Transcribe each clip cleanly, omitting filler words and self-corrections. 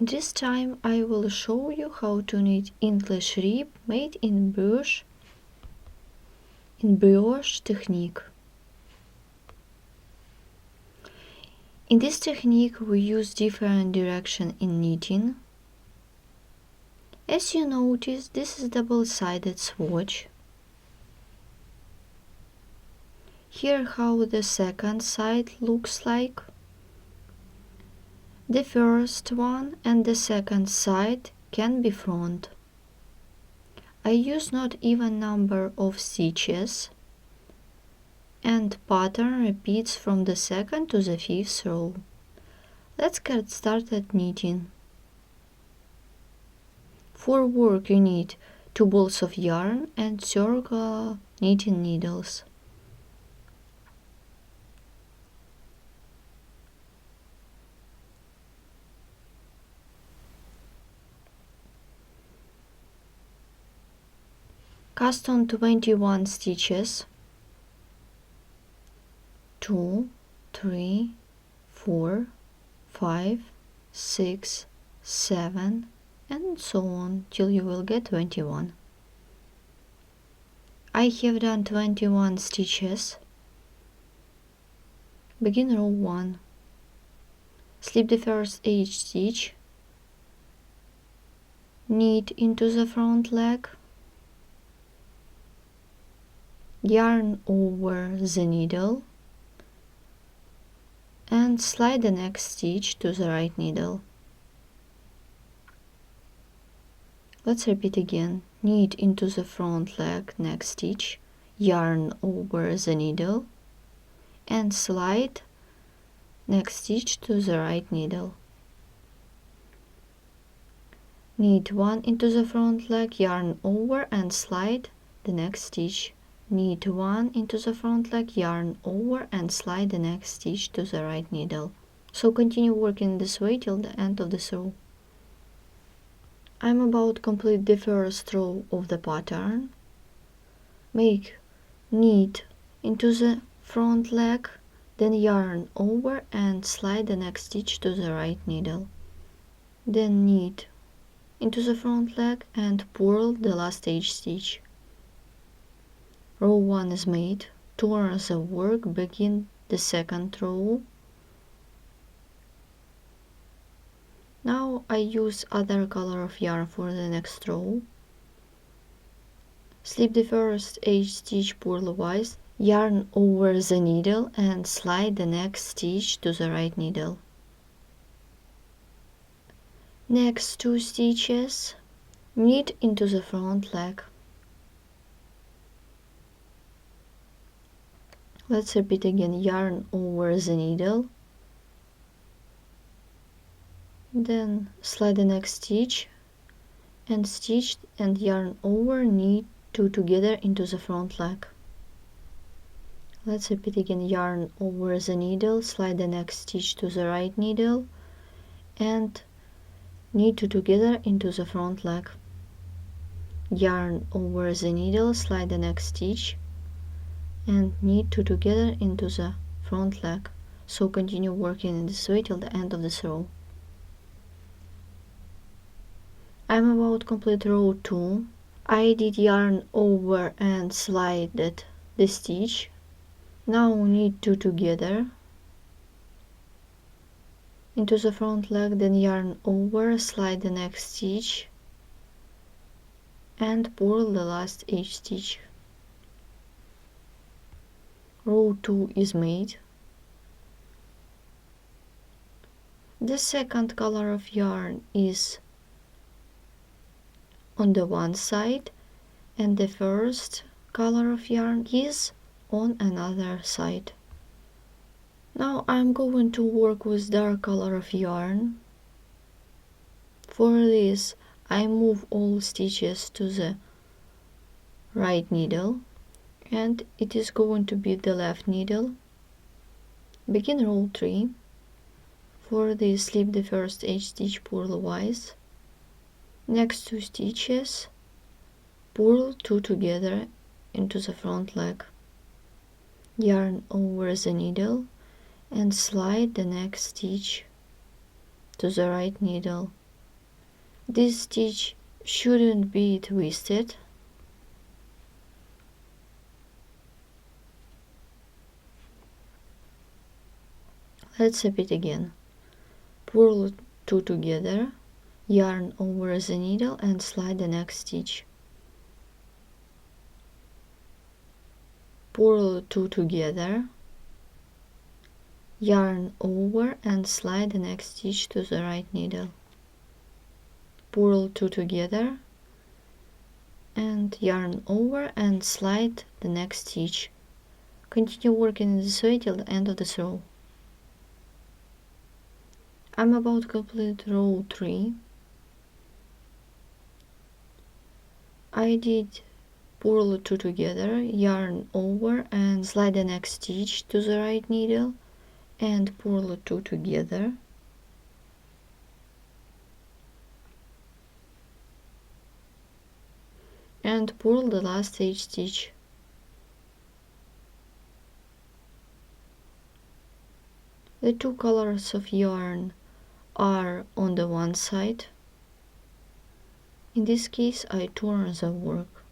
This time I will show you how to knit English rib made in Brioche technique. In this technique we use different direction in knitting. As you notice, this is double-sided swatch. Here how the second side looks like. The first one and the second side can be front. I use not even number of stitches, and pattern repeats from the second to the fifth row. Let's get started knitting. For work you need 2 balls of yarn and circular knitting needles. Cast on 21 stitches. 2, 3, 4, 5, 6, 7, and so on till you will get 21. I have done 21 stitches. Begin row 1. Slip the first edge stitch, knit into the front leg, yarn over the needle, and slide the next stitch to the right needle. Let's repeat again. Knit into the front leg next stitch, yarn over the needle, and slide next stitch to the right needle. Knit 1 into the front leg, yarn over and slide the next stitch. Knit 1 into the front leg, yarn over and slide the next stitch to the right needle. So continue working this way till the end of this row. I'm about to complete the first row of the pattern. Make knit into the front leg, then yarn over and slide the next stitch to the right needle. Then knit into the front leg and purl the last edge stitch. Row 1 is made. Turn the work, begin the second row. Now I use other color of yarn for the next row. Slip the first edge stitch purlwise, yarn over the needle and slide the next stitch to the right needle. Next 2 stitches, knit into the front leg. Let's repeat again. Yarn over the needle, then slide the next stitch and stitch and yarn over, knit 2 together into the front leg. Let's repeat again. Yarn over the needle, slide the next stitch to the right needle and knit 2 together into the front leg. Yarn over the needle, slide the next stitch and knit 2 together into the front leg. So continue working in this way till the end of this row. I'm about to complete row 2. I did yarn over and slided the stitch. Now knit 2 together into the front leg, then yarn over, slide the next stitch and purl the last edge stitch. Row 2 is made. The second color of yarn is on the one side and the first color of yarn is on another side. Now I'm going to work with dark color of yarn. For this I move all stitches to the right needle and it is going to be the left needle. Begin row 3. For this slip the first edge stitch purlwise. Next 2 stitches, purl 2 together into the front leg. Yarn over the needle and slide the next stitch to the right needle. This stitch shouldn't be twisted. Let's repeat again. Purl 2 together, yarn over the needle and slide the next stitch. Purl 2 together, yarn over and slide the next stitch to the right needle. Purl 2 together and yarn over and slide the next stitch. Continue working this way till the end of this row. I'm about to complete row 3. I did purl 2 together, yarn over and slide the next stitch to the right needle and purl 2 together. And purl the last edge stitch. The two colors of yarn are on the one side. In this case, I turn the work.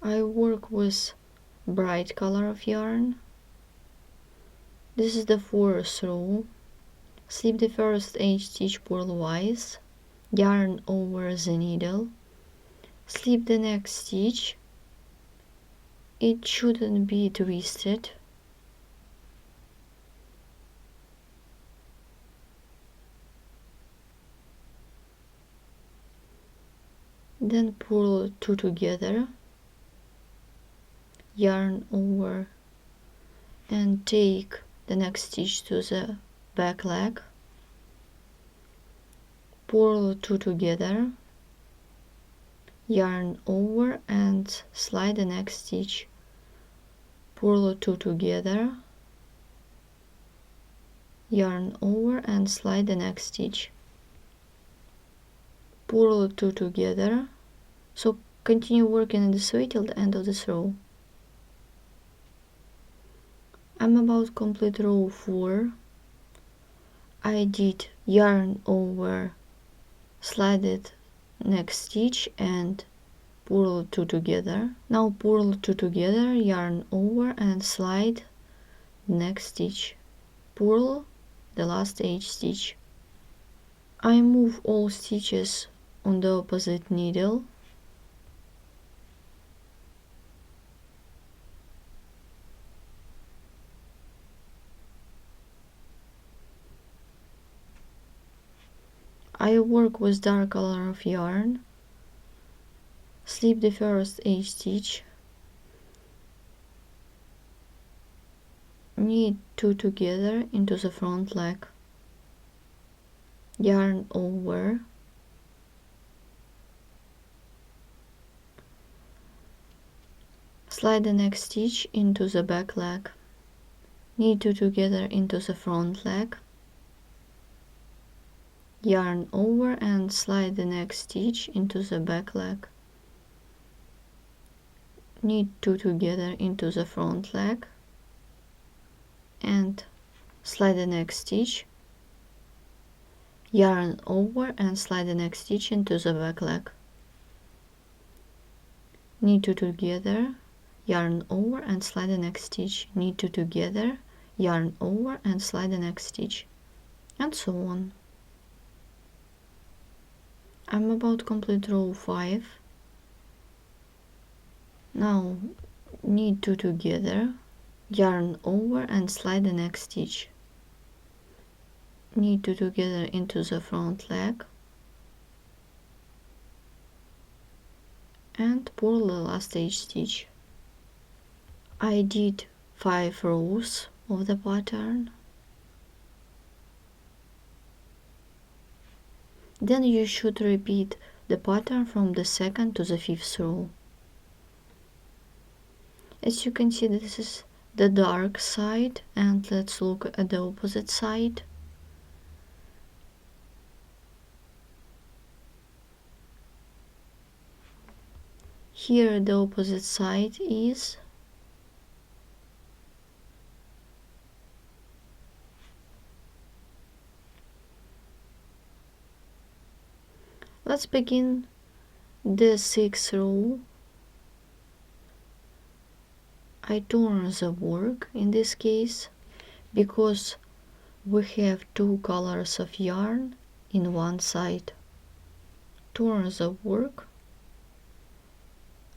I work with bright color of yarn. This is the fourth row. Slip the first edge stitch purlwise, yarn over the needle, slip the next stitch. It shouldn't be twisted. Then purl 2 together, yarn over and take the next stitch to the back leg, purl 2 together, yarn over and slide the next stitch, purl 2 together, yarn over and slide the next stitch, purl 2 together. So continue working in this way till the end of this row. I'm about to complete row 4. I did yarn over, slide it next stitch and purl 2 together. Now purl 2 together, yarn over and slide next stitch, purl the last edge stitch. I move all stitches on the opposite needle. I work with dark color of yarn, slip the first edge stitch, knit 2 together into the front leg, yarn over, slide the next stitch into the back leg, knit 2 together into the front leg, yarn over and slide the next stitch into the back leg, knit 2 together into the front leg and slide the next stitch, yarn over and slide the next stitch into the back leg, knit 2 together, yarn over and slide the next stitch, knit 2 together, yarn over and slide the next stitch, and so on. I'm about to complete row 5. Now knit 2 together, yarn over and slide the next stitch, knit 2 together into the front leg and purl the last edge stitch. I did 5 rows of the pattern. Then you should repeat the pattern from the 2nd to the 5th row. As you can see, this is the dark side, and let's look at the opposite side. Here the opposite side is. Let's begin the 6th row. I turn the work in this case because we have 2 colors of yarn in one side. Turn the work.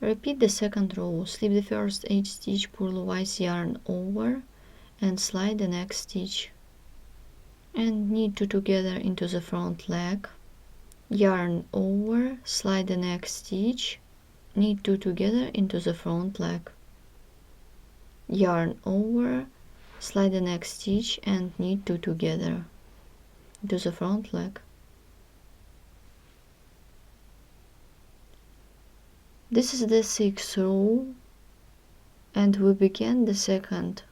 Repeat the 2nd row. Slip the first 8 stitch, purlivise yarn over and slide the next stitch. And knit 2 together into the front leg. Yarn over, slide the next stitch, knit 2 together into the front leg. Yarn over, slide the next stitch and knit 2 together into the front leg. This is the 6th row and we begin the 2nd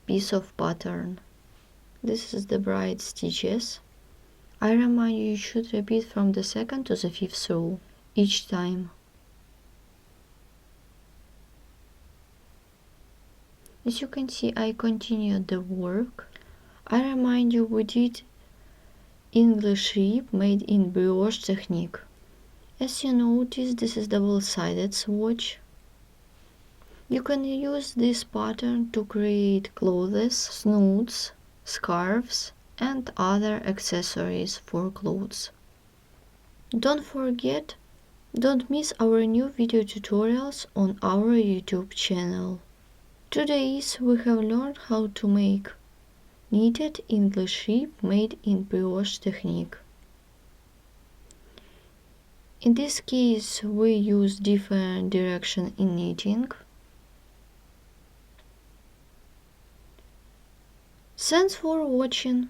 piece of pattern. This is the bride stitches. I remind you, you should repeat from the 2nd to the 5th row each time. As you can see, I continued the work. I remind you, we did English rib made in brioche technique. As you notice, this is double-sided swatch. You can use this pattern to create clothes, snoods, scarves, and other accessories for clothes. Don't forget, don't miss our new video tutorials on our YouTube channel. Today we have learned how to make knitted English rib made in brioche technique. In this case, we use different direction in knitting. Thanks for watching.